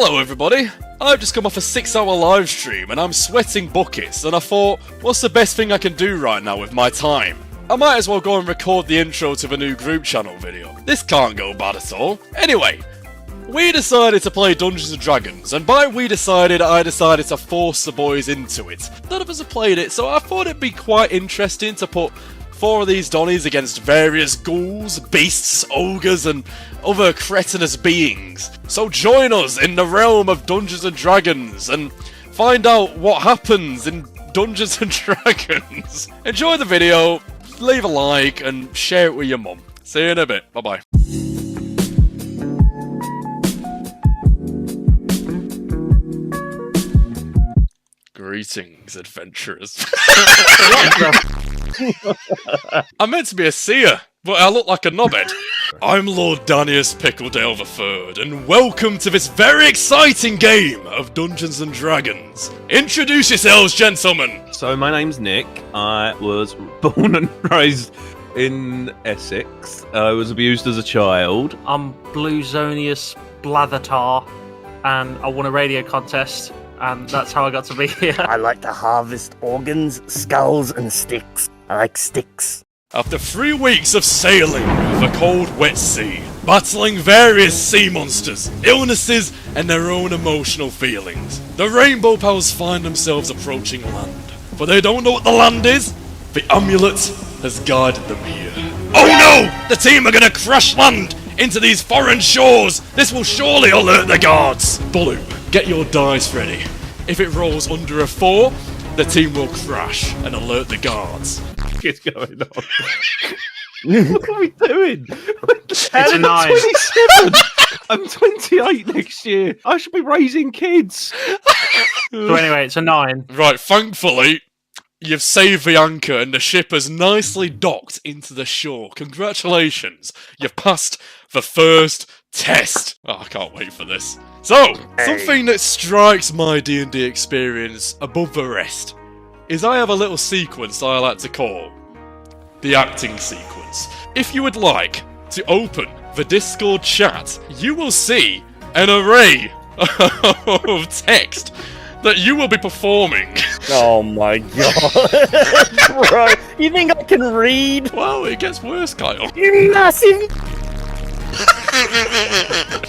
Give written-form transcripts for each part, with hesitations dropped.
Hello everybody, I've just come off a 6-hour live stream and I'm sweating buckets, and I thought, what's the best thing I can do right now with my time? I might as well go and record the intro to the new group channel video. This can't go bad at all. Anyway, we decided to play Dungeons & Dragons, and by we decided, I decided to force the boys into it. None of us have played it, so I thought it'd be quite interesting to put 4 of these Donnies against various ghouls, beasts, ogres, and other cretinous beings. So join us in the realm of Dungeons & Dragons and find out what happens in Dungeons & Dragons. Enjoy the video, leave a like, and share it with your mum. See you in a bit. Bye-bye. Greetings, adventurers. I'm meant to be a seer, but I look like a knobhead. I'm Lord Danius Pickledale III, and welcome to this very exciting game of Dungeons & Dragons. Introduce yourselves, gentlemen. So my name's Nick. I was born and raised in Essex. I was abused as a child. I'm Bluezonius Blathertar, and I won a radio contest, and that's how I got to be here. I like to harvest organs, skulls, and sticks. I like sticks. After 3 weeks of sailing over the cold, wet sea, battling various sea monsters, illnesses, and their own emotional feelings, the Rainbow Pals find themselves approaching land. But they don't know what the land is. The amulet has guided them here. Oh no! The team are gonna crash land into these foreign shores! This will surely alert the guards! Blue, get your dice ready. If it rolls under a 4, the team will crash and alert the guards. What is going on? What are we doing? It's a 9. I'm 27. I'm 28 next year. I should be raising kids. So anyway, it's a 9. Right, thankfully, you've saved the anchor and the ship has nicely docked into the shore. Congratulations, you've passed the first test. Oh, I can't wait for this. So, something that strikes my D&D experience above the rest is I have a little sequence I like to call the acting sequence. If you would like to open the Discord chat, you will see an array of text that you will be performing. Oh my god. Bro, you think I can read? Well, it gets worse, Kyle. You massive...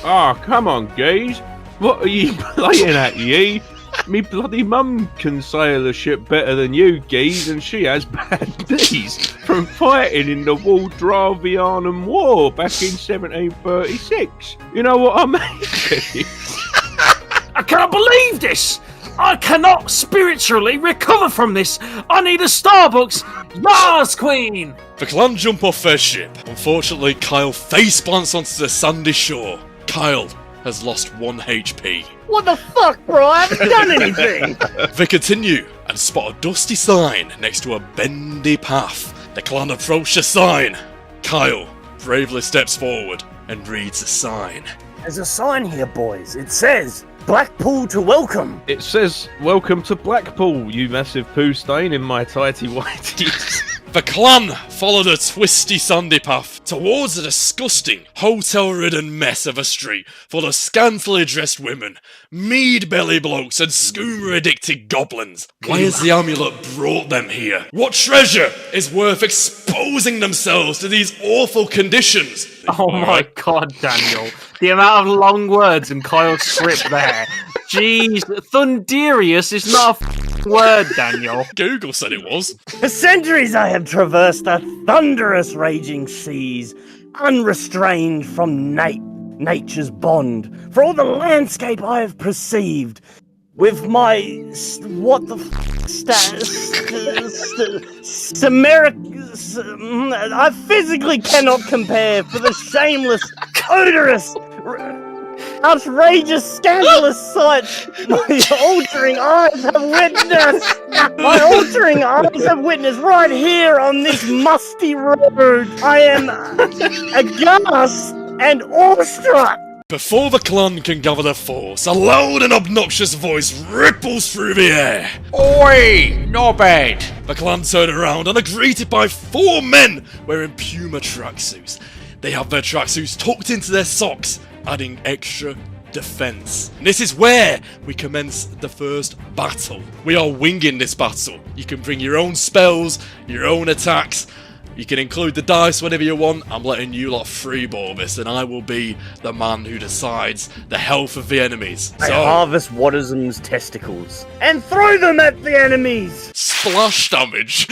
Oh, come on, geez. What are you playing at, ye? Me bloody mum can sail a ship better than you, geez, and she has bad knees from fighting in the Waldravianum War back in 1736. You know what I mean? I can't believe this! I cannot spiritually recover from this! I need a Starbucks! Yas, Queen! The clan jump off their ship. Unfortunately, Kyle face plants onto the sandy shore. Kyle has lost 1 HP. What the fuck, bro? I haven't done anything! They continue and spot a dusty sign next to a bendy path. The clan approach the sign. Kyle bravely steps forward and reads the sign. There's a sign here, boys. It says, Blackpool to welcome. It says, welcome to Blackpool, you massive poo stain in my tighty whities. The clan follow the twisty sandy path towards a disgusting, hotel-ridden mess of a street full of scantily dressed women, mead-belly blokes, and skooma-addicted goblins. Why has the amulet brought them here? What treasure is worth exposing themselves to these awful conditions? Oh my god, Daniel. The amount of long words in Kyle's script there. Jeez, Thunderius is not a word, Daniel. Google said it was. For centuries I have traversed the thunderous raging seas, unrestrained from nature's bond. For all the landscape I have perceived, with my I physically cannot compare for the shameless, odorous, outrageous, scandalous sight my altering eyes have witnessed. My altering eyes have witnessed right here on this musty road. I am aghast and awestruck. Before the clan can gather their force, a loud and obnoxious voice ripples through the air. Oi, knobhead! The clan turn around and are greeted by 4 men wearing Puma tracksuits. They have their tracksuits tucked into their socks, adding extra defense. And this is where we commence the first battle. We are winging this battle. You can bring your own spells, your own attacks. You can include the dice whenever you want. I'm letting you lot freeball this, and I will be the man who decides the health of the enemies. I harvest Watersom's testicles and throw them at the enemies. Splash damage.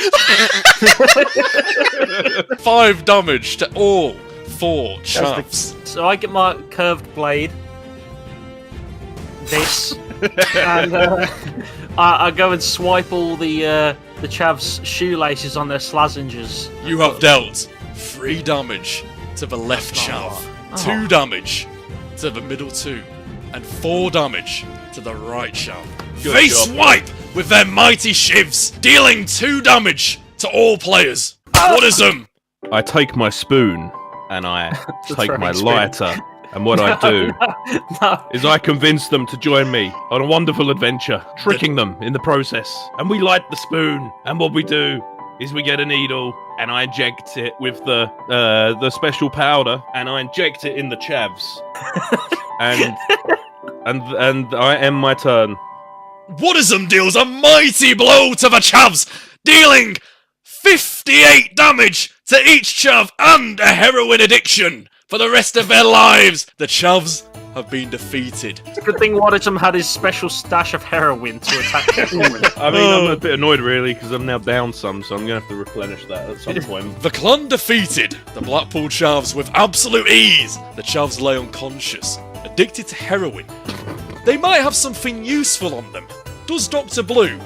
5 damage to all 4 chavs. So I get my curved blade. This. And I go and swipe all the chavs' shoelaces on their slazengers. You have dealt 3 damage to the left chav, 2 damage to the middle 2, and 4 damage to the right chav. They swipe with their mighty shivs, dealing 2 damage to all players. What is them? I take my spoon and I take my lighter, and what I do is I convince them to join me on a wonderful adventure, tricking them in the process. And we light the spoon, and what we do is we get a needle, and I inject it with the special powder, and I inject it in the chavs, and I end my turn. Whatism deals a mighty blow to the chavs, dealing 58 damage to each chav and a heroin addiction for the rest of their lives. The chavs have been defeated. It's a good thing Watersome had his special stash of heroin to attack everyone. I mean, I'm a bit annoyed really because I'm now down some, so I'm going to have to replenish that at some point. The clan defeated the Blackpool chavs with absolute ease. The chavs lay unconscious, addicted to heroin. They might have something useful on them. Does Dr. Blue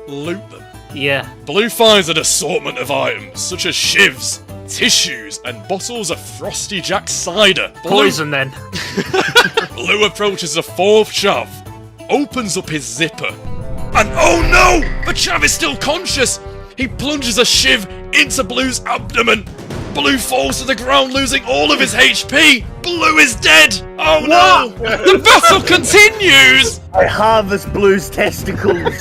loot them? Yeah. Blue finds an assortment of items, such as shivs, tissues, and bottles of Frosty Jack cider. Poison, then. Blue approaches the 4th chav, opens up his zipper, and oh no! The chav is still conscious! He plunges a shiv into Blue's abdomen. Blue falls to the ground, losing all of his HP. Blue is dead! Oh no! The battle continues! I harvest Blue's testicles.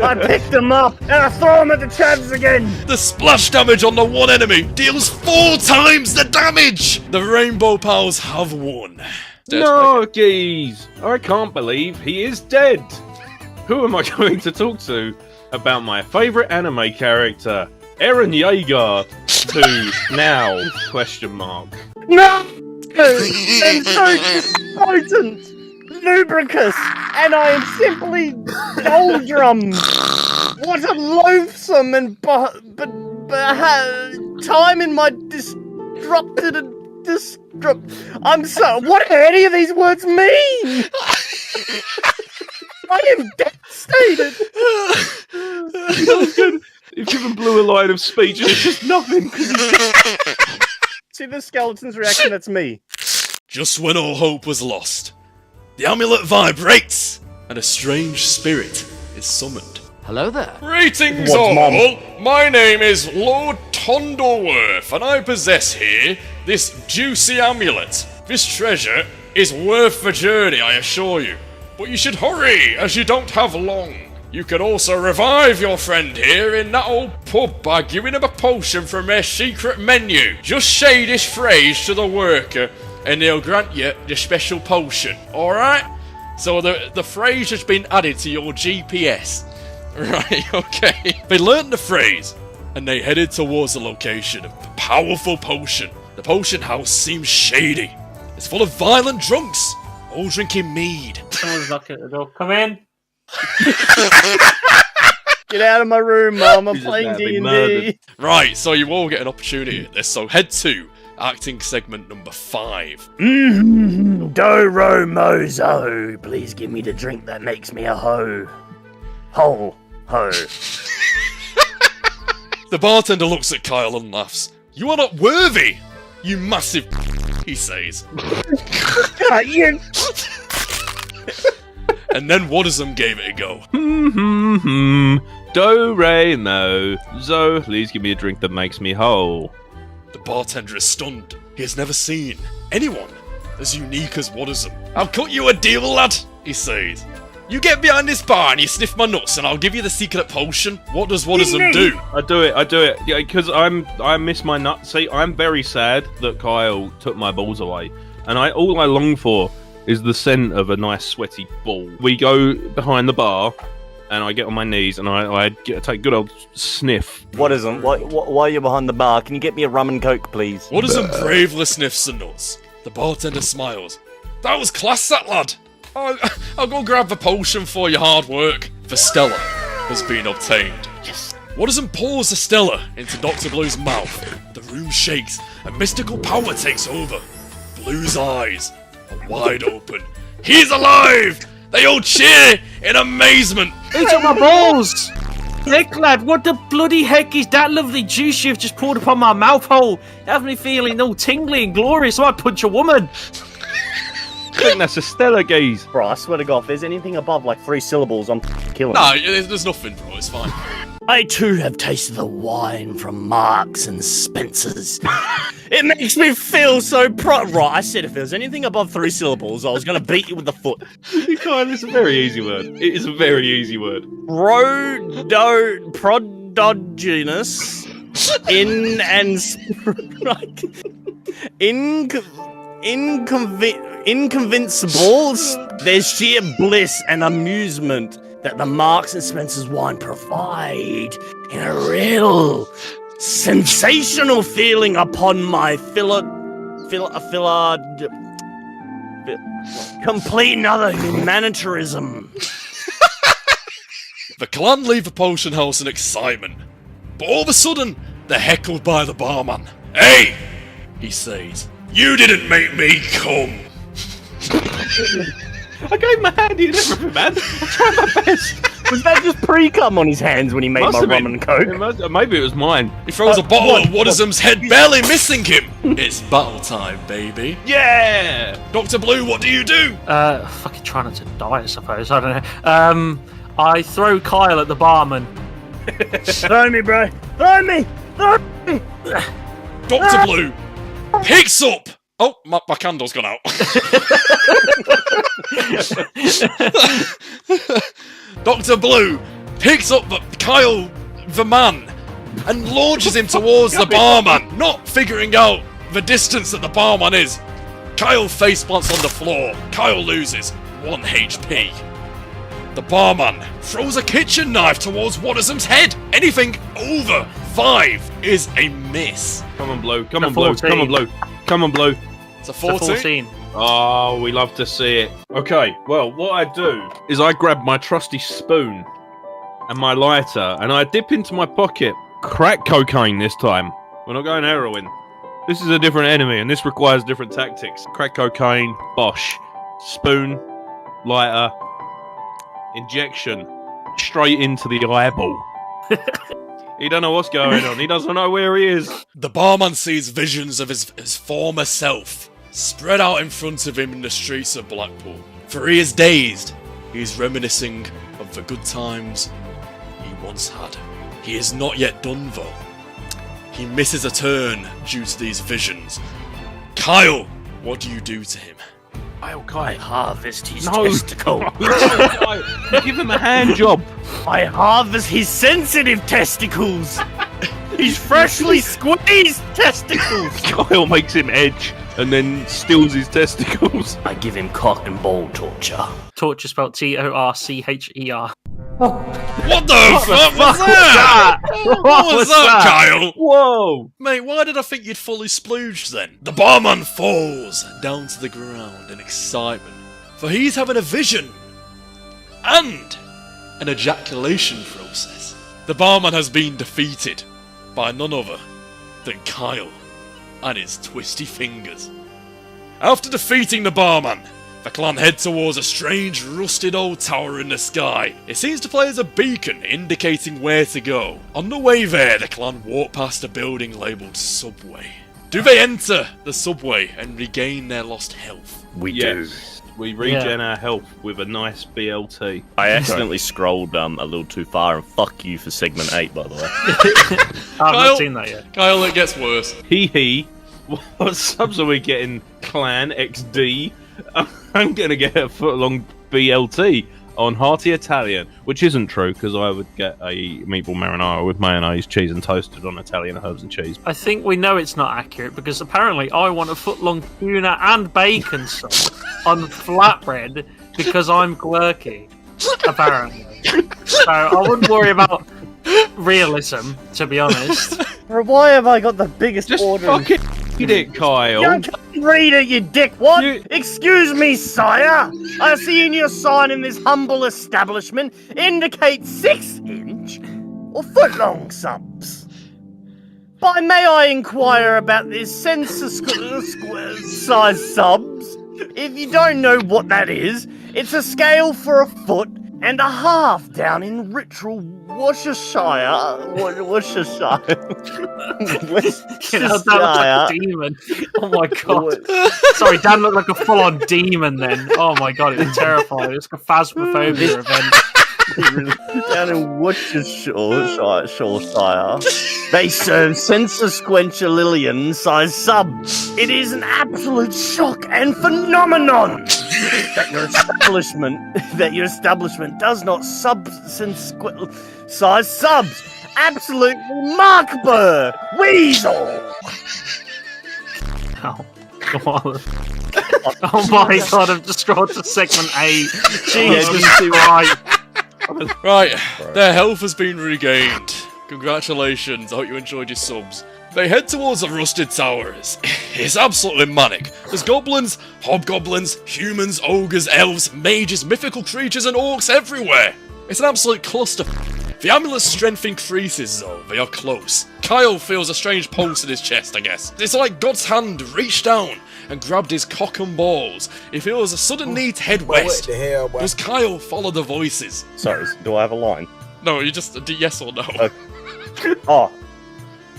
I pick them up and I throw them at the chavs again. The splash damage on the one enemy deals 4 times the damage! The Rainbow Pals have won. No, geez! I can't believe he is dead! Who am I going to talk to about my favourite anime character, Eren Yeager, to now, question mark. No! I'm so dispotent, lubricous, and I am simply doldrum. What a loathsome and time in my disrupted and I'm so. What do any of these words mean? I am devastated. You've given Blue a line of speech and it's just nothing. See the skeleton's reaction? That's me. Just when all hope was lost, the amulet vibrates, and a strange spirit is summoned. Hello there. Greetings What's all! mum? My name is Lord Tondleworth, and I possess here this juicy amulet. This treasure is worth the journey, I assure you. But you should hurry, as you don't have long. You can also revive your friend here in that old pub by giving him a potion from their secret menu. Just say this phrase to the worker, and they'll grant you the special potion, alright? So the phrase has been added to your GPS. Right, okay. They learned the phrase, and they headed towards the location of the powerful potion. The potion house seems shady. It's full of violent drunks, all drinking mead. Someone's knocking at the door. Come in. Get out of my room, Mum. I'm He's playing about to be D&D. murdered. Right, so you all get an opportunity at this. So head to acting segment number 5. Do-ro mozo. Please give me the drink that makes me a hoe. Ho. Ho. The bartender looks at Kyle and laughs. You are not worthy, you massive he says. You. And then Watersome gave it a go. Do, re, mo. Zo, please give me a drink that makes me whole. The bartender is stunned. He has never seen anyone as unique as Watersome. I'll cut you a deal, lad, he says. You get behind this bar and you sniff my nuts and I'll give you the secret potion. What does Watersome do? I do it. Yeah, because I miss my nuts. See, I'm very sad that Kyle took my balls away. and all I long for is the scent of a nice sweaty ball. We go behind the bar, and I get on my knees, and I take a good old sniff. What is them? Why are you behind the bar? Can you get me a rum and coke, please? What is them bravely sniffs and nuts? The bartender smiles. That was class, that lad. I'll go grab the potion for your hard work. The Stella has been obtained. Yes. Watterson pours the Stella into Dr. Blue's mouth. The room shakes, and mystical power takes over. Blue's eyes are wide open. He's alive! They all cheer in amazement. Who took my balls? Heck, lad, what the bloody heck is that lovely juice you've just poured upon my mouth hole? Have me feeling all tingly and glorious, so I punch a woman. I think that's a Stella gaze. Bro, I swear to God, if there's anything above like 3 syllables, I'm killing Nah, it. there's nothing, bro. It's fine. I too have tasted the wine from Marks and Spencer's. It makes me feel so proud. Right, I said if there's anything above 3 syllables, I was going to beat you with the foot. It's a very easy word. It is a very easy word. Prodogenous inconvincible. There's sheer bliss and amusement that the Marks and Spencer's wine provide in a real sensational feeling upon my complete another humanitarianism. The clan leave the potion house in excitement, but all of a sudden, they're heckled by the barman. Hey! He says, you didn't make me come! I gave my handy and everything, man. I tried my best. Was that just pre-cum on his hands when he made my rum and coke? Maybe it was mine. He throws a bottle at Watterson's head, barely missing him. It's battle time, baby. Yeah! Dr. Blue, what do you do? Fucking try not to die, I suppose. I don't know. I throw Kyle at the barman. Throw me, bro. Throw me. Throw me. Dr. Blue picks up. Oh, my candle's gone out. Dr. Blue picks up Kyle, the man, and launches him towards the barman, not figuring out the distance that the barman is. Kyle face plants on the floor. Kyle loses 1 HP. The barman throws a kitchen knife towards Watterson's head. Anything over 5 is a miss. Come on, Blue. Come on, Blue. Come on, Blue. Come on, Blue. It's a 14. Oh, we love to see it. Okay, well, what I do is I grab my trusty spoon and my lighter, and I dip into my pocket crack cocaine this time. We're not going heroin. This is a different enemy, and this requires different tactics. Crack cocaine, bosh. Spoon, lighter, injection, straight into the eyeball. He don't know what's going on. He doesn't know where he is. The barman sees visions of his former self spread out in front of him in the streets of Blackpool. For he is dazed. He is reminiscing of the good times he once had. He is not yet done though. He misses a turn due to these visions. Kyle, what do you do to him? I harvest his testicle. You give him a hand job. I harvest his sensitive testicles. His freshly squeezed testicles. Kyle makes him edge and then steals his testicles. I give him cock and ball torture. Torture spelled Torcher. What the fuck was that? What was that, Kyle? Whoa! Mate, why did I think you'd fully splooged then? The barman falls down to the ground in excitement, for he's having a vision and an ejaculation process. The barman has been defeated by none other than Kyle and his twisty fingers. After defeating the barman, the clan head towards a strange, rusted old tower in the sky. It seems to play as a beacon, indicating where to go. On the way there, the clan walk past a building labelled Subway. Do they enter the subway and regain their lost health? We do. We regen our health with a nice BLT. I accidentally scrolled a little too far, and fuck you for segment 8, by the way. I've not seen that yet. Kyle, it gets worse. Hee. What subs are we getting? Clan XD. I'm gonna get a foot-long BLT. on hearty Italian, which isn't true because I would get a meatball marinara with mayonnaise, cheese, and toasted on Italian herbs and cheese. I think we know it's not accurate because apparently I want a foot-long tuna and bacon sauce on flatbread because I'm quirky. Apparently. So I wouldn't worry about realism, to be honest. Bro, why have I got the biggest Just order? fucking eat it, Kyle. You can't read it, you dick. What? You- Excuse me, sire. I see in your sign in this humble establishment indicates 6-inch or foot-long subs. But may I inquire about this size subs? If you don't know what that is, it's a scale for a foot and a half down in ritual Worcestershire. Worcestershire. You know, that looks like a demon. Oh my god. Sorry, Dan looked like a full-on demon then. Oh my god, it was terrifying. It was a phasmophobia event. Down in Worcestershire, they serve Sensasquenchillion-sized subs. It is an absolute shock and phenomenon that your establishment does not size subs. Absolutely Markburr Weasel. Oh, oh my god, I've destroyed the segment 8. Jesus Christ. Right, their health has been regained. Congratulations, I hope you enjoyed your subs. They head towards the Rusted Towers. It's absolutely manic. There's goblins, hobgoblins, humans, ogres, elves, mages, mythical creatures, and orcs everywhere. It's an absolute cluster. The amulet's strength increases, though. They are close. Kyle feels a strange pulse in his chest, I guess. It's like God's hand reached down and grabbed his cock and balls. He feels a sudden need to head west. What the hell, boy? Does Kyle follow the voices? Sorry, do I have a line? No, you just yes or no. Oh.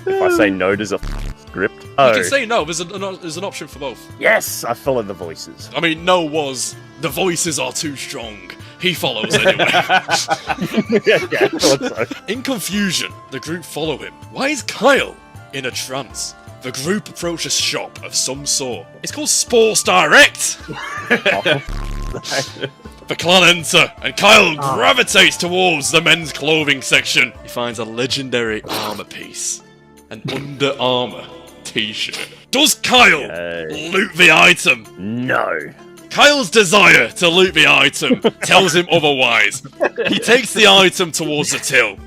If I say no, does it script? Oh. You can say no, there's an option for both. Yes, I follow the voices. I mean, no was, the voices are too strong. He follows anyway. Yeah, I thought so. In confusion, the group follow him. Why is Kyle in a trance? The group approach a shop of some sort. It's called Sports Direct! The clan enter, and Kyle gravitates towards the men's clothing section. He finds a legendary armor piece. An Under Armour t-shirt. Does Kyle loot the item? No. Kyle's desire to loot the item tells him otherwise. He takes the item towards the till,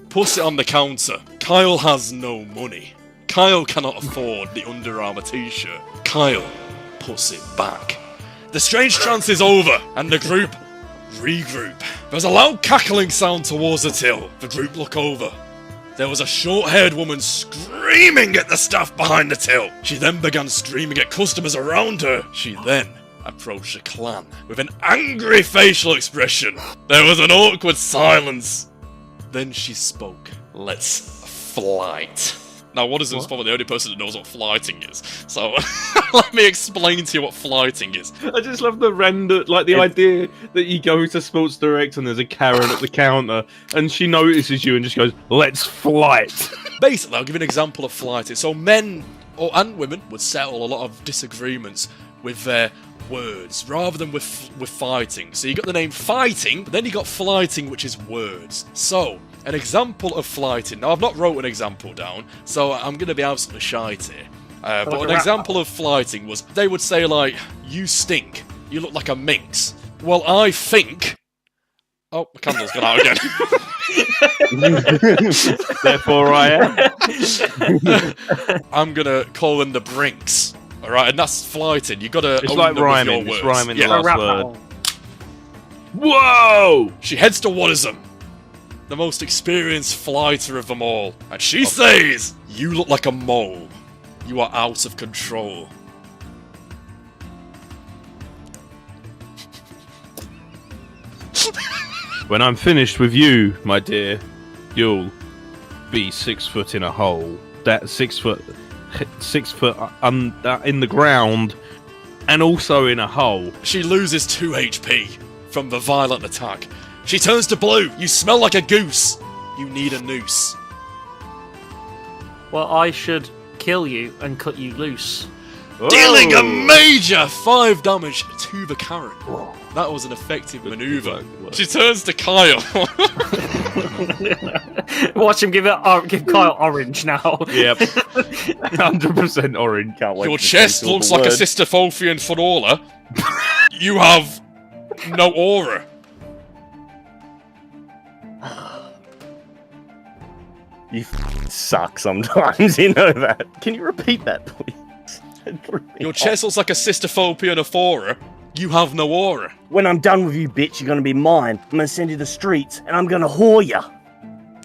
puts it on the counter. Kyle has no money. Kyle cannot afford the Under Armour t-shirt. Kyle puts it back. The strange trance is over, and the group regroup. There's a loud cackling sound towards the till. The group look over. There was a short-haired woman screaming at the staff behind the till. She then began screaming at customers around her. She then approached the clan with an angry facial expression. There was an awkward silence. Then she spoke. Let's flight. Now, Waddism is probably the only person that knows what flighting is. So, let me explain to you what flighting is. I just love the render, like the idea that you go to Sports Direct and there's a Karen at the counter and she notices you and just goes, "Let's flight." Basically, I'll give you an example of flighting. So, men and women would settle a lot of disagreements with their words rather than with fighting. So, you got the name fighting, but then you got flighting, which is words. So, an example of flighting. Now, I've not wrote an example down, so I'm going to be absolutely shite here. But an example of flighting was, they would say, like, "You stink. You look like a minx." Well, I think... Oh, my candle's gone out again. Therefore I am. I'm going to call them the brinks. Alright, and that's flighting. You got to It's own like them with your rhyming. It's words. rhyming Yeah. the last Rap word. battle. Whoa! She heads to Waddism, the most experienced flighter of them all, and she says, "You look like a mole. You are out of control." When I'm finished with you, my dear, you'll be 6 foot in a hole. That's 6 foot in the ground, and also in a hole. She loses 2 HP from the violent attack. She turns to blue. "You smell like a goose. You need a noose." Well, I should kill you and cut you loose. dealing a Oh. major 5 damage to the Karen. That was an effective maneuver. She turns to Kyle. Watch him give Kyle orange now. Yep. 100% orange. Can't wait Your for the chest pencil looks to like a word. Sister Fofian Fanola. You have no aura. You suck sometimes, you know that. Can you repeat that, please? Your chest looks like a Sister Fofian Aphora. You have no aura. When I'm done with you, bitch, you're gonna be mine. I'm gonna send you to the streets, and I'm gonna whore ya.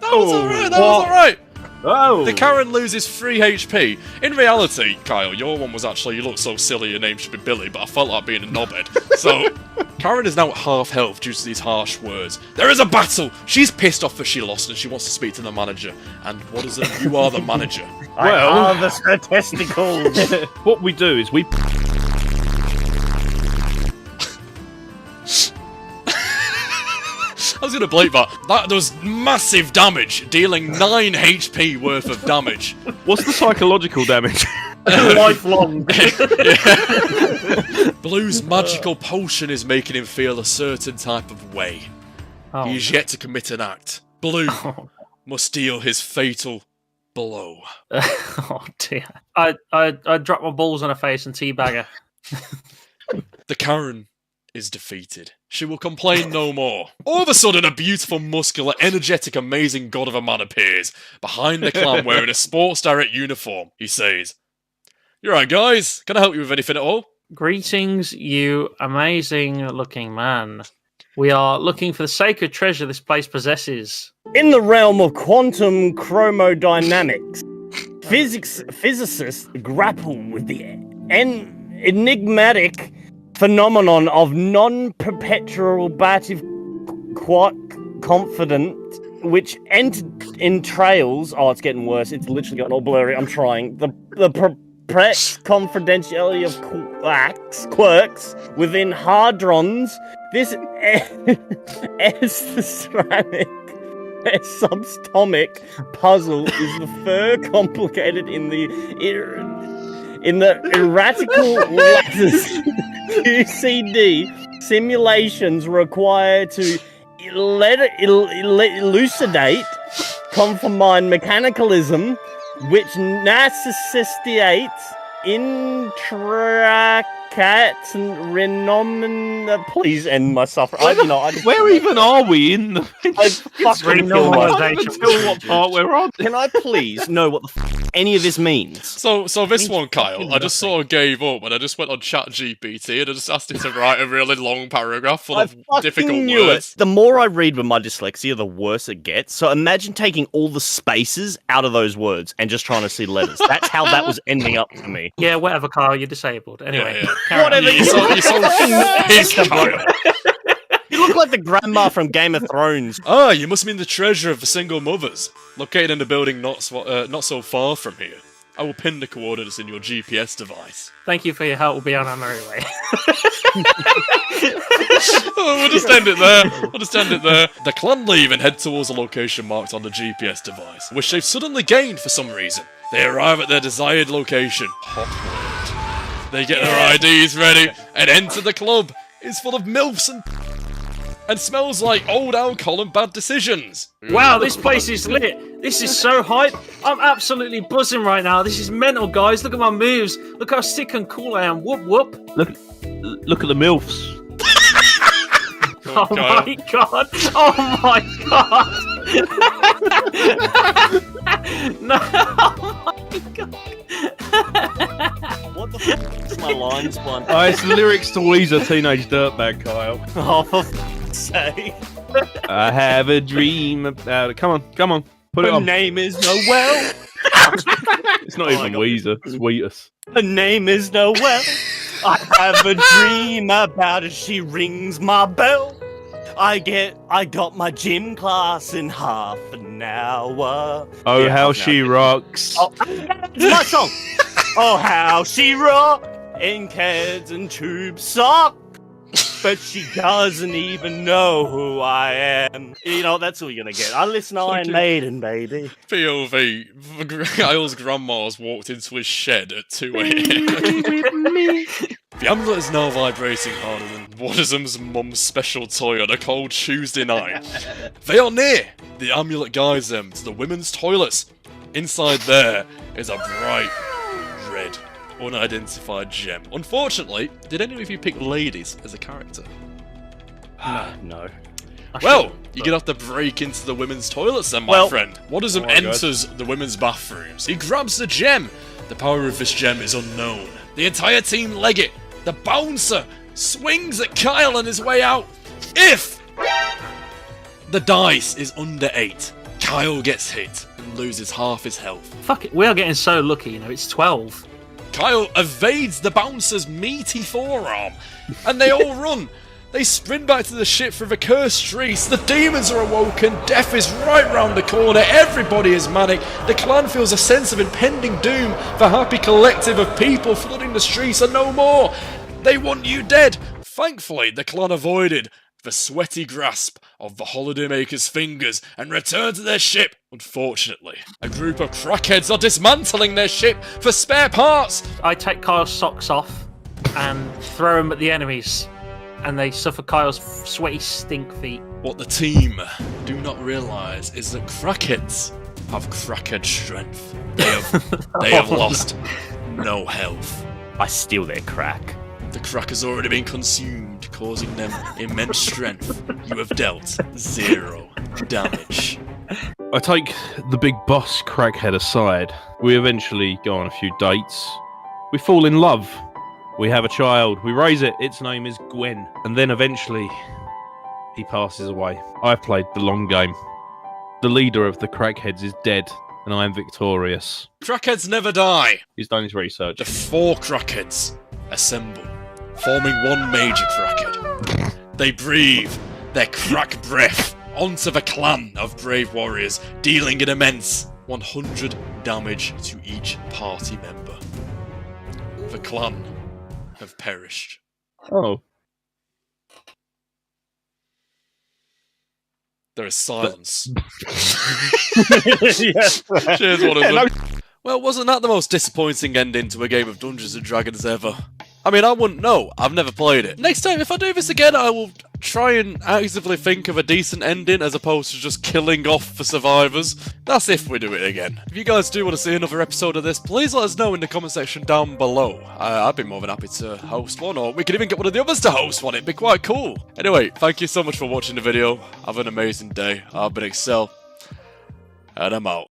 That was alright, that was alright. Oh! The Karen loses 3 HP. In reality, Kyle, your one was actually, you look so silly, your name should be Billy, but I felt like being a knobhead. So, Karen is now at half health due to these harsh words. There is a battle! She's pissed off that she lost and she wants to speak to the manager. And what is it? You are the manager. I Well- harvest her testicles. What we do is we... I was gonna bleep that. That does massive damage, dealing 9 HP worth of damage. What's the psychological damage? Lifelong. Blue's magical potion is making him feel a certain type of way. Oh, He is yet to commit an act. Blue must deal his fatal blow. oh dear. I drop my balls on her face and teabag her. The Karen is defeated. She will complain no more. All of a sudden, a beautiful, muscular, energetic, amazing god of a man appears behind the clan wearing a Sports Direct uniform. He says, "You right, guys? Can I help you with anything at all?" Greetings, you amazing looking man. We are looking for the sacred treasure this place possesses. In the realm of quantum chromodynamics, physicists grapple with the enigmatic phenomenon of non-perpetuative quark confident, which entrails... Oh, it's getting worse. It's literally gotten all blurry. I'm trying. The perplexed confidentiality of quirks within hadrons. This ceramic subatomic puzzle is the fur complicated in the erratical letters QCD simulations required to elucidate confined mechanicalism which necessitates intricate renomen. Please end my suffering. Where even are we in the... I fucking kill myself. I can't even tell what part we're on. Can I please know what the any of this means? So this one, Kyle, I just sort of gave up and I just went on ChatGPT and I just asked it to write a really long paragraph full of difficult knew words. it. The more I read with my dyslexia, the worse it gets. So imagine taking all the spaces out of those words and just trying to see letters. That's how that was ending up for me. Yeah, whatever, Kyle, you're disabled. Anyway, Yeah. carry on. Whatever. You're so pissed, Kyle. You look like the grandma from Game of Thrones. Ah, you must mean the treasure of the single mothers, located in a building not so far from here. I will pin the coordinates in your GPS device. Thank you for your help. We'll be on our merry way. We'll just end it there. The clan leave and head towards the location marked on the GPS device, which they've suddenly gained for some reason. They arrive at their desired location, Hopwood. They get their IDs ready and enter the club. It's full of MILFs and smells like old alcohol and bad decisions. Wow, this place is lit. This is so hype. I'm absolutely buzzing right now. This is mental, guys. Look at my moves. Look how sick and cool I am. Whoop, whoop. Look at the MILFs. Oh my god. Oh my god. No. Oh my god. What the fuck is my lines one? Oh, it's the lyrics to Weezer Teenage Dirtbag, Kyle. Oh, for fuck's sake. I have a dream about it. Come on. Put it Her on. name is Noelle. It's not even Weezer. It's Wheatus. Her name is Noelle. I have a dream about her. She rings my bell. I got my gym class in half an hour. Oh, Yeah, how no. she rocks. Oh, it's my song. Oh, how she rock in kids and tube sock. but she doesn't even know who I am. You know, that's all you're gonna get. I listen to Iron Maiden, baby. POV, Kyle's grandma's walked into his shed at 2 a.m. The amulet is now vibrating harder than Wadism's mum's special toy on a cold Tuesday night. They are near! The amulet guides them to the women's toilets. Inside there is a bright, red, unidentified gem. Unfortunately, did any of you pick ladies as a character? No. Well, you're gonna have to break into the women's toilets then, my friend. Wadism enters the women's bathrooms. He grabs the gem. The power of this gem is unknown. The entire team leg it. The bouncer swings at Kyle on his way out. If the dice is under 8, Kyle gets hit and loses half his health. Fuck it, we are getting so lucky, you know, it's 12. Kyle evades the bouncer's meaty forearm, and they all run. They sprint back to the ship through the cursed streets. The demons are awoken. Death is right round the corner. Everybody is manic. The clan feels a sense of impending doom. The happy collective of people flooding the streets are no more. They want you dead. Thankfully, the clan avoided the sweaty grasp of the holidaymaker's fingers and returned to their ship. Unfortunately, a group of crackheads are dismantling their ship for spare parts. I take Kyle's socks off and throw them at the enemies, and they suffer Kyle's sweaty stink feet. What the team do not realise is that crackheads have crackhead strength. They have lost no health. I steal their crack. The crack has already been consumed, causing them immense strength. You have dealt 0 damage. I take the big boss crackhead aside. We eventually go on a few dates. We fall in love. We have a child. We raise it. Its name is Gwen. And then eventually, he passes away. I've played the long game. The leader of the crackheads is dead, and I am victorious. Crackheads never die. He's done his research. The 4 crackheads assemble, forming one major crackhead. They breathe their crack breath onto the clan of brave warriors, dealing an immense 100 damage to each party member. The clan have perished. Oh. There is silence. Yes. Cheers, Wadism. Well, wasn't that the most disappointing ending to a game of Dungeons & Dragons ever? I mean, I wouldn't know. I've never played it. Next time, if I do this again, I will try and actively think of a decent ending as opposed to just killing off the survivors. That's if we do it again. If you guys do want to see another episode of this, please let us know in the comment section down below. I'd be more than happy to host one, or we could even get one of the others to host one. It'd be quite cool. Anyway, thank you so much for watching the video. Have an amazing day. I've been Excel, and I'm out.